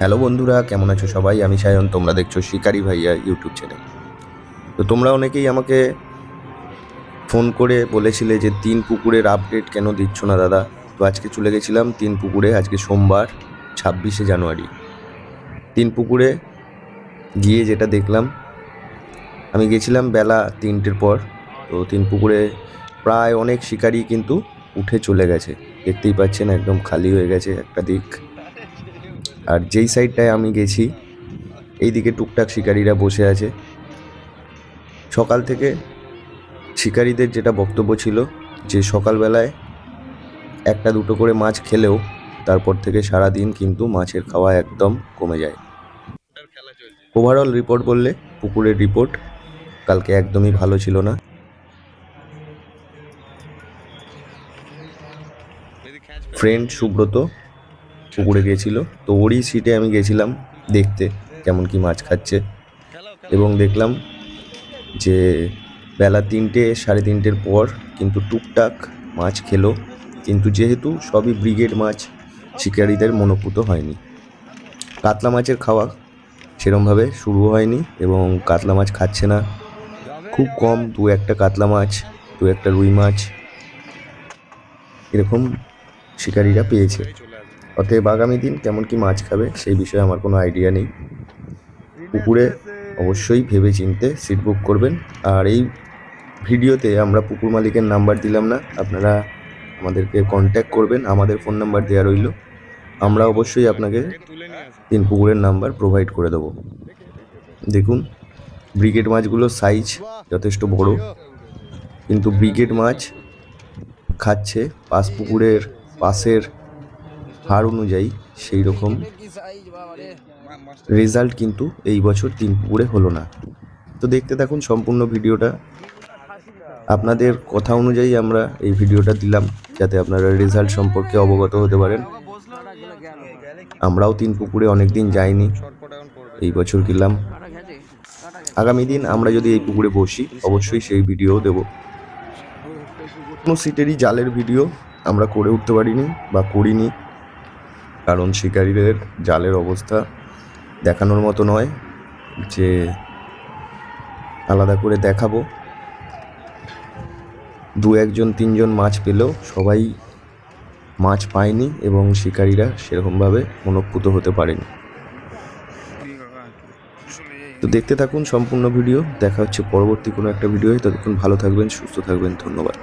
Hello বন্ধুরা, কেমন আছো সবাই? আমি সায়ন, তোমরা দেখছো শিকারি ভাইয়া ইউটিউব চ্যানেল। তো তোমরা অনেকেই আমাকে ফোন করে বলেছিলে যে তিন পুকুরের আপডেট কেন দিচ্ছ না দাদা। তো আজকে চলে গেছিলাম তিন পুকুরে, আজকে সোমবার 26শে জানুয়ারি। তিন পুকুরে গিয়ে যেটা দেখলাম, আমি গেছিলাম বেলা 3টের পর। তো তিন পুকুরে প্রায় অনেক শিকারি কিন্তু উঠে চলে গেছে, দেখতেই পাচ্ছেন একদম খালি হয়ে গেছে একটা দিক। আর যেই সাইডটায় আমি গেছি এইদিকে টুকটাক শিকারিরা বসে আছে। সকাল থেকে শিকারীদের যেটা বক্তব্য ছিল যে সকালবেলায় একটা দুটো করে মাছ খেলেও তারপর থেকে সারাদিন কিন্তু মাছের খাওয়া একদম কমে যায়। ওভারঅল রিপোর্ট বললে পুকুরের রিপোর্ট কালকে একদমই ভালো ছিল না। ফ্রেন্ড সুব্রত পুকুরে গিয়েছিল, তো ওরই সিটে আমি গেছিলাম দেখতে কেমন কি মাছ খাচ্ছে, এবং দেখলাম যে বেলা 3টে 3:30-এর পর কিন্তু টুকটাক মাছ খেলো, কিন্তু যেহেতু সবই ব্রিগেড মাছ শিকারীদের মনোপুত হয়নি। কাতলা মাছের খাওয়া সেরমভাবে শুরু হয়নি এবং কাতলা মাছ খাচ্ছে না, খুব কম দু একটা কাতলা মাছ, দু একটা রুই মাছ এরকম শিকারীরা পেয়েছে। অতএব আগামী দিন কেমন কি মাছ খাবে সেই বিষয়ে আমার কোনো আইডিয়া নেই। পুকুরে অবশ্যই ভেবে চিনতে সিট বুক করবেন। আর এই ভিডিওতে আমরা পুকুর মালিকের নাম্বার দিলাম না, আপনারা আমাদেরকে কন্ট্যাক্ট করবেন, আমাদের ফোন নাম্বার দেওয়া রইল। আমরা অবশ্যই আপনাকে তিন পুকুরের নাম্বার প্রোভাইড করে দেবো। দেখুন ব্রিগেড মাছগুলোর সাইজ যথেষ্ট বড়, কিন্তু ব্রিগেড মাছ খাচ্ছে পাঁচ পুকুরের পাশের হার অনুযায়ী সেই রকম রেজাল্ট কিন্তু এই বছর তিন পুকুরে হলো না। তো দেখতে থাকুন সম্পূর্ণ ভিডিওটা। আপনাদের কথা অনুযায়ী আমরা এই ভিডিওটা দিলাম যাতে আপনারা রেজাল্ট সম্পর্কে অবগত হতে পারেন। আমরাও তিন পুকুরে অনেক দিন যাইনি, এই বছর গেলাম। আগামী দিন আমরা যদি এই পুকুরে বসি অবশ্যই সেই ভিডিও দেব। কোনো সিটেরই জালের ভিডিও আমরা করে উঠতে পারিনি বা করিনি, কারণ শিকারীদের জালের অবস্থা দেখানোর মতো নয় যে আলাদা করে দেখাবো। দু একজন তিনজন মাছ পেলেও সবাই মাছ পায়নি এবং শিকারীরা সেরকমভাবে মনোপুত হতে পারেনি। তো দেখতে থাকুন সম্পূর্ণ ভিডিও, দেখা হচ্ছে পরবর্তী কোনো একটা ভিডিও। ততক্ষণ ভালো থাকবেন, সুস্থ থাকবেন, ধন্যবাদ।